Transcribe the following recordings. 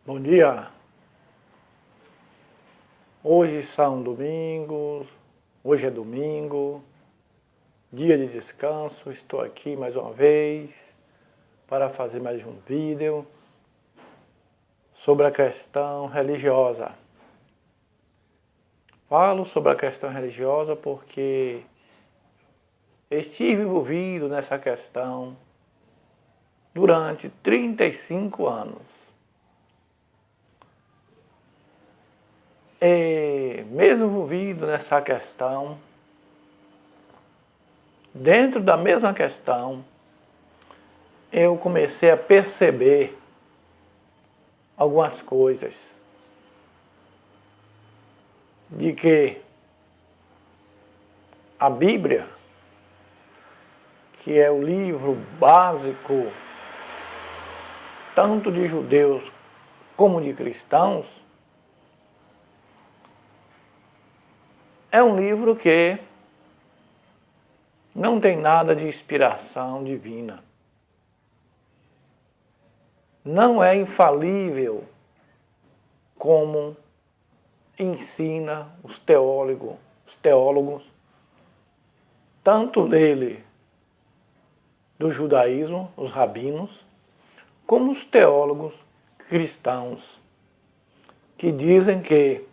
Bom dia. Hoje são domingos, hoje é domingo, dia de descanso. Estou aqui mais uma vez para fazer mais um vídeo sobre a questão religiosa. Falo sobre a questão religiosa porque estive envolvido nessa questão durante 35 anos. E mesmo envolvido nessa questão, dentro da mesma questão, eu comecei a perceber algumas coisas. De que a Bíblia, que é o livro básico tanto de judeus como de cristãos, é um livro que não tem nada de inspiração divina. Não é infalível como ensina os teólogos, tanto dele, do judaísmo, os rabinos, como os teólogos cristãos, que dizem que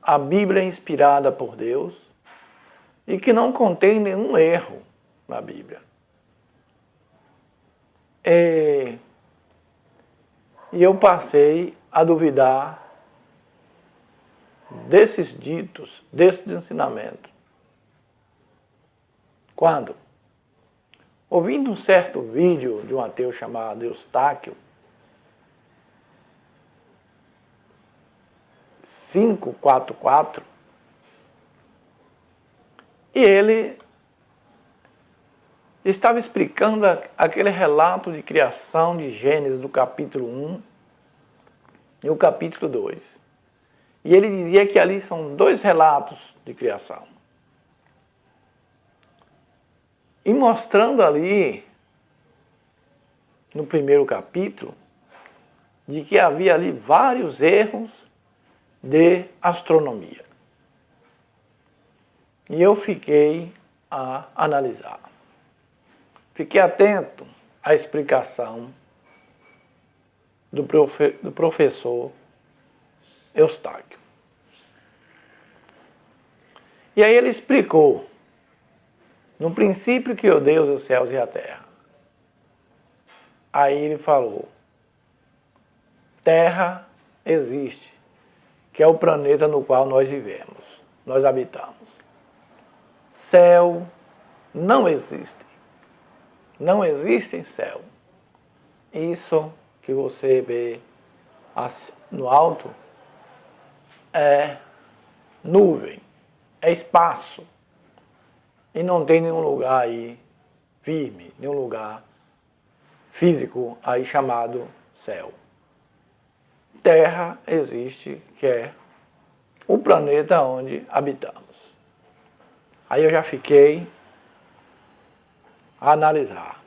a Bíblia é inspirada por Deus e que não contém nenhum erro na Bíblia. E eu passei a duvidar desses ditos, desses ensinamentos. Quando? Ouvindo um certo vídeo de um ateu chamado Eustáquio, 544, e ele estava explicando aquele relato de criação de Gênesis do capítulo 1 e o capítulo 2. E ele dizia que ali são dois relatos de criação. E mostrando ali, no primeiro capítulo, de que havia ali vários erros de astronomia. E eu fiquei a analisar. Fiquei atento à explicação do professor Eustáquio. E aí ele explicou, no princípio criou Deus os céus e a terra. Aí ele falou, terra existe, que é o planeta no qual nós vivemos, nós habitamos. Céu não existe. Não existe céu. Isso que você vê no alto é nuvem, é espaço. E não tem nenhum lugar aí firme, nenhum lugar físico aí chamado céu. Terra existe, que é o planeta onde habitamos. Aí eu já fiquei a analisar.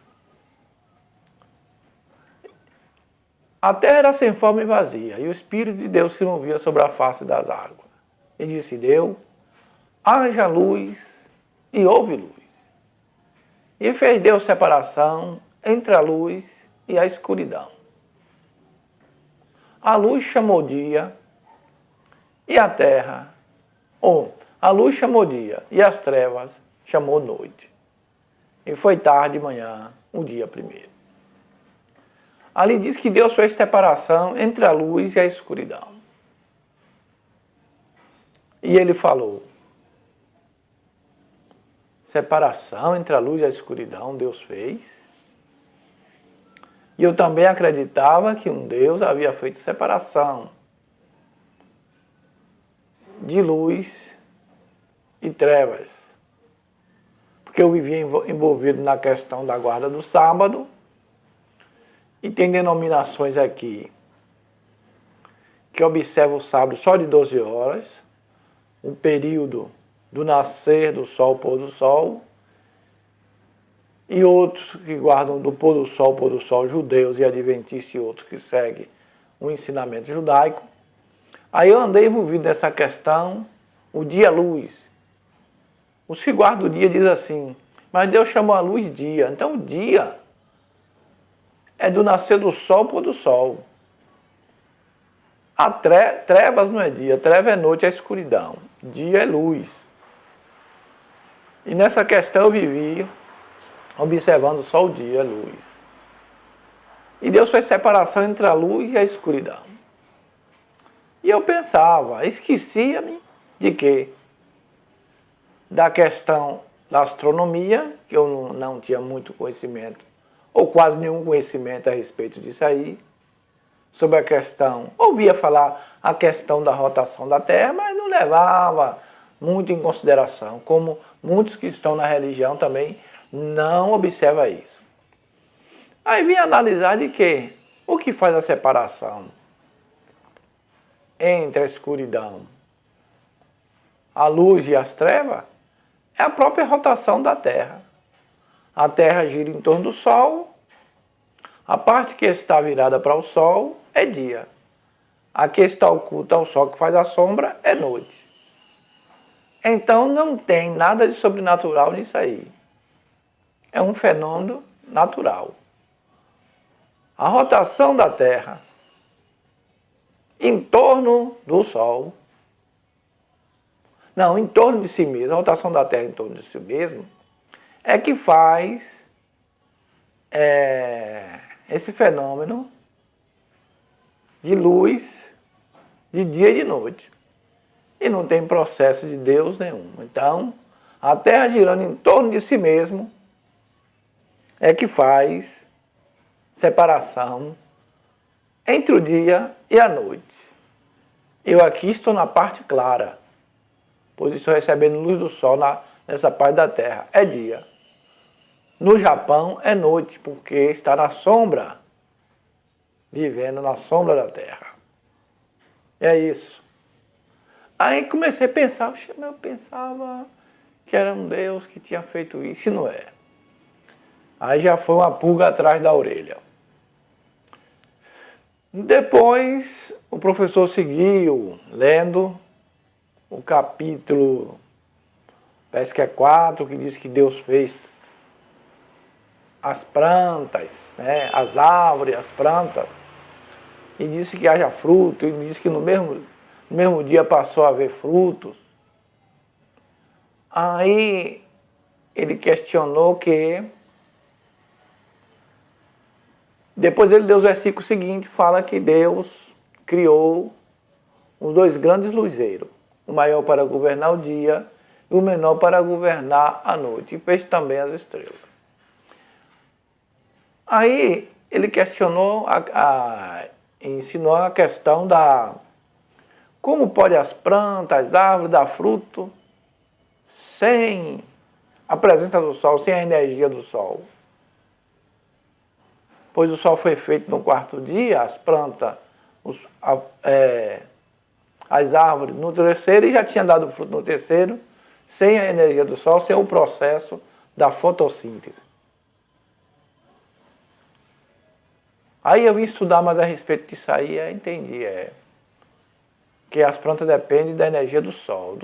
A terra era sem forma e vazia, e o Espírito de Deus se movia sobre a face das águas. E disse Deus, haja luz, e houve luz. E fez Deus separação entre a luz e a escuridão. A luz chamou dia, e a terra, a luz chamou dia, e as trevas chamou noite. E foi tarde de manhã, o dia primeiro. Ali diz que Deus fez separação entre a luz e a escuridão. E ele falou, separação entre a luz e a escuridão Deus fez. E eu também acreditava que um Deus havia feito separação de luz e trevas. Porque eu vivia envolvido na questão da guarda do sábado, e tem denominações aqui que observam o sábado só de 12 horas, o período do nascer do sol ao pôr do sol, e outros que guardam do pôr do sol ao pôr do sol, judeus e adventistas, e outros que seguem o ensinamento judaico. Aí eu andei envolvido nessa questão, o dia-luz. Os que guardam o dia diz assim, mas Deus chamou a luz dia. Então o dia é do nascer do sol para o pôr do sol. A trevas não é dia, treva é noite, é escuridão. Dia é luz. E nessa questão eu vivi observando só o dia, a luz. E Deus fez separação entre a luz e a escuridão. E eu pensava, esquecia-me de quê? Da questão da astronomia, que eu não tinha muito conhecimento, ou quase nenhum conhecimento a respeito disso aí, sobre a questão, ouvia falar a questão da rotação da Terra, mas não levava muito em consideração, como muitos que estão na religião também não observam isso. Aí vim analisar de que o que faz a separação entre a escuridão, a luz e as trevas é a própria rotação da Terra. A Terra gira em torno do Sol, a parte que está virada para o Sol é dia. A que está oculta ao Sol, que faz a sombra, é noite. Então não tem nada de sobrenatural nisso aí. É um fenômeno natural. A rotação da Terra em torno do Sol, não, em torno de si mesmo, a rotação da Terra em torno de si mesmo, é que faz esse fenômeno de luz de dia e de noite. E não tem processo de Deus nenhum. Então, a Terra girando em torno de si mesmo é que faz separação entre o dia e a noite. Eu aqui estou na parte clara, pois estou recebendo luz do sol nessa parte da Terra. É dia. No Japão é noite, porque está na sombra, vivendo na sombra da Terra. É isso. Aí comecei a pensar, eu pensava que era um Deus que tinha feito isso, e não é. Aí já foi uma pulga atrás da orelha. Depois o professor seguiu lendo o capítulo, parece que é 4, que diz que Deus fez as plantas, né, as árvores, as plantas, e disse que haja fruto, e disse que no mesmo dia passou a haver frutos. Aí ele questionou que, depois ele deu os versículos seguintes, fala que Deus criou os dois grandes luzeiros, o maior para governar o dia e o menor para governar a noite, e fez também as estrelas. Aí ele questionou, ensinou a questão da como pode as plantas, as árvores dar fruto sem a presença do sol, sem a energia do sol. Pois o sol foi feito no quarto dia, as plantas, as árvores no terceiro, e já tinha dado fruto no terceiro, sem a energia do sol, sem o processo da fotossíntese. Aí eu vim estudar mais a respeito disso aí e entendi, que as plantas dependem da energia do sol,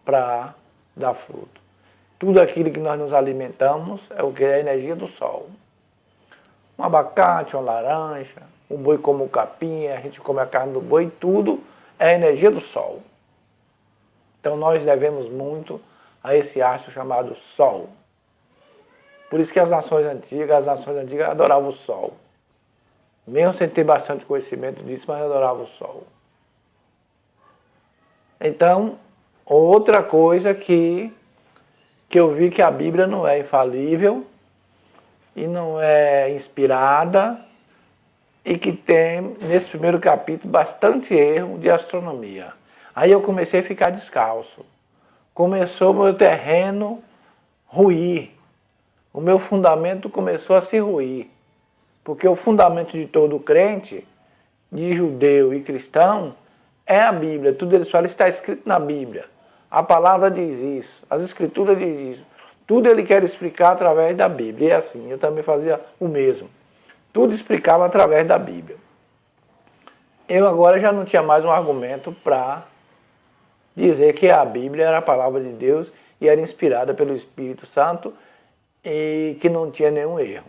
para dar fruto. Tudo aquilo que nós nos alimentamos é o que é a energia do sol. Um abacate, uma laranja, o boi come o capim, a gente come a carne do boi, tudo é a energia do sol. Então nós devemos muito a esse astro chamado sol. Por isso que as nações antigas adoravam o sol. Mesmo sem ter bastante conhecimento disso, mas adoravam o sol. Então, outra coisa que eu vi que a Bíblia não é infalível e não é inspirada e que tem, nesse primeiro capítulo, bastante erro de astronomia. Aí eu comecei a ficar descalço. Começou o meu terreno ruir. O meu fundamento começou a se ruir. Porque o fundamento de todo crente, de judeu e cristão, é a Bíblia. Tudo eles falam, está escrito na Bíblia. A palavra diz isso, as escrituras diz isso. Tudo ele quer explicar através da Bíblia. E é assim, eu também fazia o mesmo. Tudo explicava através da Bíblia. Eu agora já não tinha mais um argumento para dizer que a Bíblia era a palavra de Deus e era inspirada pelo Espírito Santo e que não tinha nenhum erro.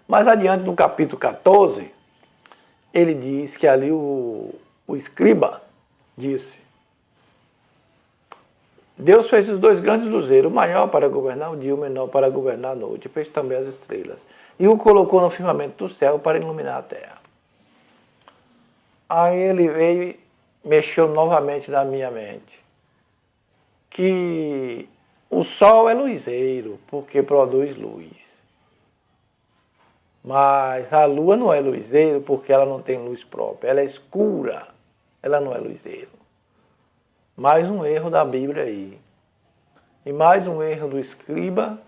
Mais adiante, no capítulo 14, ele diz que ali o escriba disse: Deus fez os dois grandes luzeiros, o maior para governar o dia, o menor para governar a noite, e fez também as estrelas. E o colocou no firmamento do céu para iluminar a terra. Aí ele veio e mexeu novamente na minha mente que o sol é luzeiro, porque produz luz. Mas a lua não é luzeiro, porque ela não tem luz própria. Ela é escura, ela não é luzeiro. Mais um erro da Bíblia aí. E mais um erro do escriba.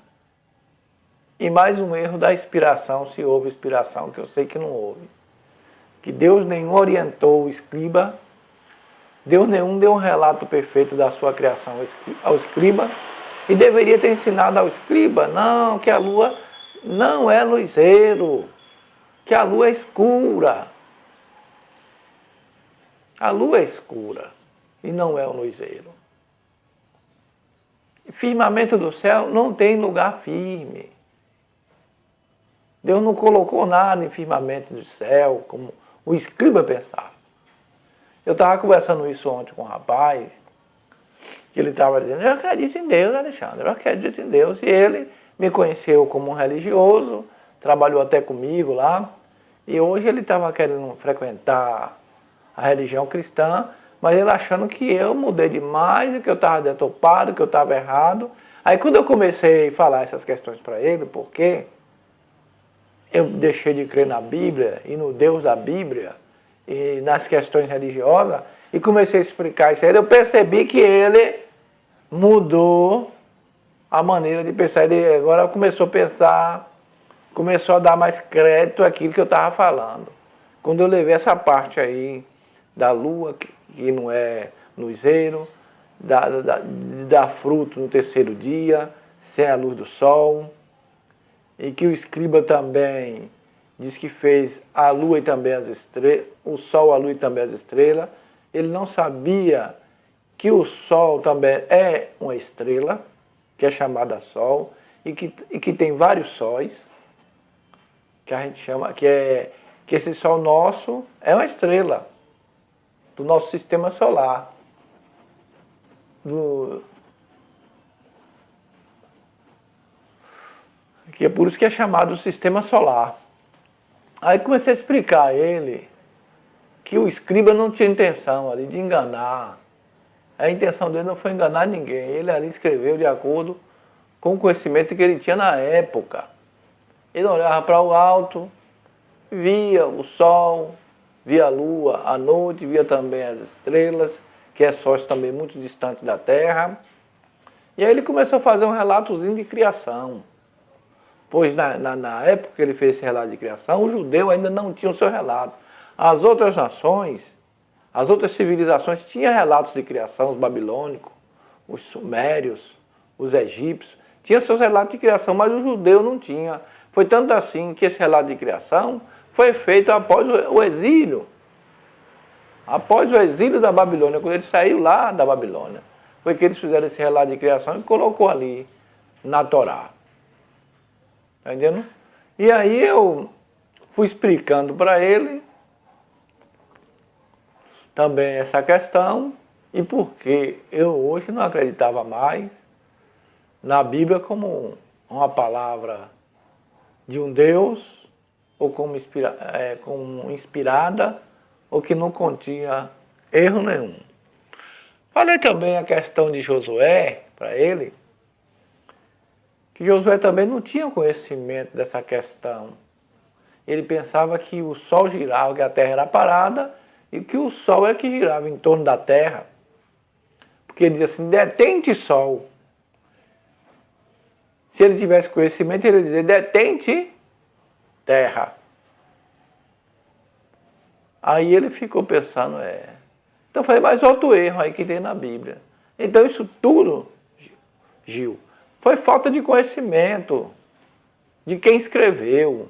E mais um erro da inspiração, se houve inspiração, que eu sei que não houve. Que Deus nenhum orientou o escriba, Deus nenhum deu um relato perfeito da sua criação ao escriba, e deveria ter ensinado ao escriba, não, que a lua não é luzeiro, que a lua é escura. A lua é escura e não é um luzeiro. Firmamento do céu não tem lugar firme. Deus não colocou nada em firmamento do céu, como o escriba pensava. Eu estava conversando isso ontem com um rapaz, que ele estava dizendo, eu acredito em Deus, Alexandre, eu acredito em Deus. E ele me conheceu como um religioso, trabalhou até comigo lá, e hoje ele estava querendo frequentar a religião cristã, mas ele achando que eu mudei demais, e que eu estava deturpado, que eu estava errado. Aí quando eu comecei a falar essas questões para ele, por quê? Eu deixei de crer na Bíblia e no Deus da Bíblia e nas questões religiosas e comecei a explicar isso a ele, eu percebi que ele mudou a maneira de pensar. Ele agora começou a pensar, começou a dar mais crédito àquilo que eu estava falando. Quando eu levei essa parte aí da lua, que não é luzeiro, dar fruto no terceiro dia, sem a luz do sol, e que o escriba também diz que fez a lua e também as estrelas, o sol, a lua e também as estrelas. Ele não sabia que o sol também é uma estrela, que é chamada sol, e que tem vários sóis, que a gente chama, que esse sol nosso é uma estrela do nosso sistema solar. Que é por isso que é chamado sistema solar. Aí comecei a explicar a ele que o escriba não tinha intenção ali de enganar. A intenção dele não foi enganar ninguém. Ele ali escreveu de acordo com o conhecimento que ele tinha na época. Ele olhava para o alto, via o sol, via a lua à noite, via também as estrelas, que é sóis também muito distante da Terra. E aí ele começou a fazer um relatozinho de criação. Pois na época que ele fez esse relato de criação, o judeu ainda não tinha o seu relato. As outras nações, as outras civilizações tinham relatos de criação, os babilônicos, os sumérios, os egípcios, tinham seus relatos de criação, mas o judeu não tinha. Foi tanto assim que esse relato de criação foi feito após o exílio. Após o exílio da Babilônia, quando ele saiu lá da Babilônia, foi que eles fizeram esse relato de criação e colocou ali na Torá. Está entendendo? E aí eu fui explicando para ele também essa questão e porque eu hoje não acreditava mais na Bíblia como uma palavra de um Deus ou como inspirada ou que não continha erro nenhum. Falei também a questão de Josué para ele, que Josué também não tinha conhecimento dessa questão. Ele pensava que o sol girava, que a terra era parada, e que o sol é que girava em torno da terra. Porque ele dizia assim, detente sol. Se ele tivesse conhecimento, ele ia dizer, detente terra. Aí ele ficou pensando, Então eu falei, mas outro erro aí que tem na Bíblia. Então isso tudo, Gil, foi falta de conhecimento de quem escreveu.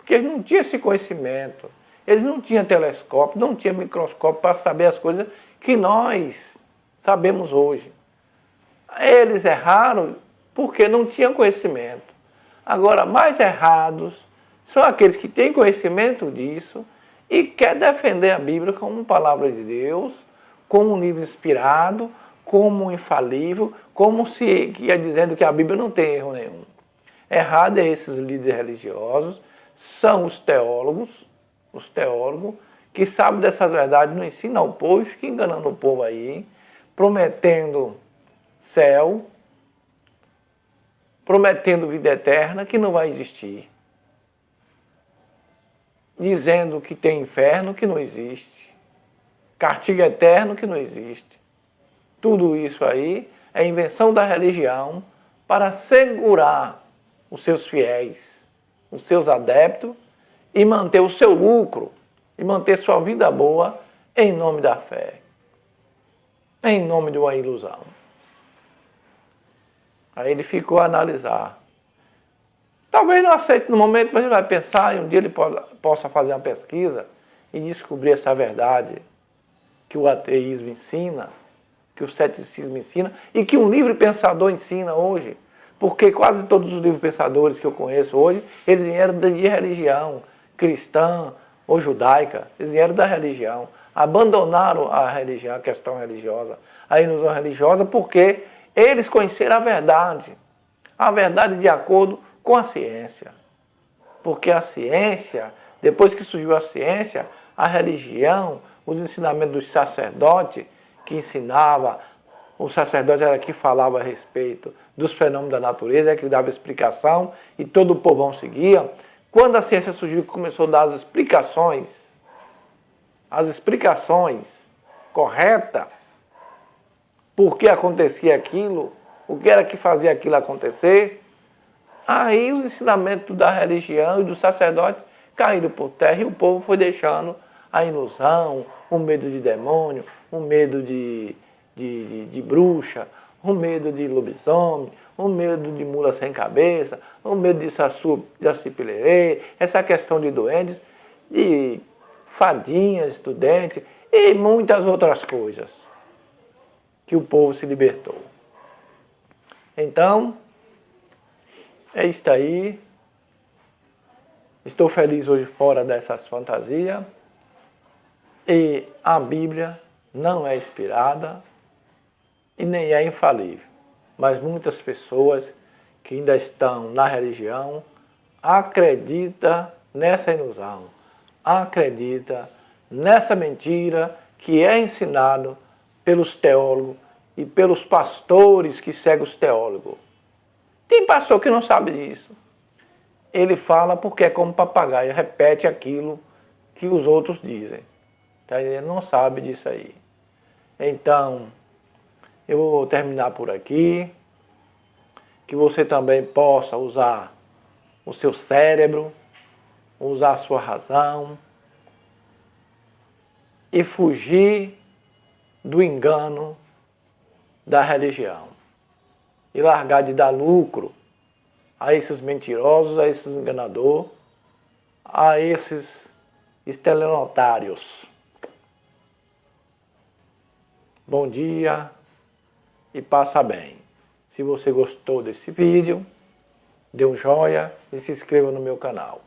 Porque eles não tinham esse conhecimento. Eles não tinham telescópio, não tinham microscópio para saber as coisas que nós sabemos hoje. Eles erraram porque não tinham conhecimento. Agora, mais errados são aqueles que têm conhecimento disso e querem defender a Bíblia como palavra de Deus, como um livro inspirado, como infalível, como se ia dizendo que a Bíblia não tem erro nenhum. Errado é esses líderes religiosos, são os teólogos, que sabem dessas verdades, não ensinam ao povo e ficam enganando o povo aí, prometendo céu, prometendo vida eterna que não vai existir. Dizendo que tem inferno que não existe. Castigo eterno que não existe. Tudo isso aí é invenção da religião para segurar os seus fiéis, os seus adeptos e manter o seu lucro e manter sua vida boa em nome da fé, em nome de uma ilusão. Aí ele ficou a analisar. Talvez não aceite no momento, mas ele vai pensar e um dia ele possa fazer uma pesquisa e descobrir essa verdade que o ateísmo ensina, que o ceticismo ensina e que um livre pensador ensina hoje. Porque quase todos os livres pensadores que eu conheço hoje, eles vieram de religião cristã ou judaica, eles vieram da religião, abandonaram a religião, a questão religiosa, a ilusão religiosa, porque eles conheceram a verdade de acordo com a ciência. Porque a ciência, depois que surgiu a ciência, a religião, os ensinamentos dos sacerdotes, que ensinava, o sacerdote era que falava a respeito dos fenômenos da natureza, é que dava explicação e todo o povão seguia. Quando a ciência surgiu, começou a dar as explicações corretas, por que acontecia aquilo, o que era que fazia aquilo acontecer, aí os ensinamentos da religião e do sacerdote caíram por terra e o povo foi deixando a ilusão, o medo de demônio, o medo de bruxa, o medo de lobisomem, o medo de mula sem cabeça, o medo de saci-pererê, essa questão de doentes, de fadinhas, estudantes e muitas outras coisas que o povo se libertou. Então, é isso aí. Estou feliz hoje fora dessas fantasias. E a Bíblia não é inspirada e nem é infalível. Mas muitas pessoas que ainda estão na religião acreditam nessa ilusão, acreditam nessa mentira que é ensinado pelos teólogos e pelos pastores que seguem os teólogos. Tem pastor que não sabe disso. Ele fala porque é como papagaio, repete aquilo que os outros dizem. Ele não sabe disso aí. Então, eu vou terminar por aqui. Que você também possa usar o seu cérebro, usar a sua razão e fugir do engano da religião. E largar de dar lucro a esses mentirosos, a esses enganadores, a esses estelionatários. Bom dia e passa bem. Se você gostou desse vídeo, dê um joinha e se inscreva no meu canal.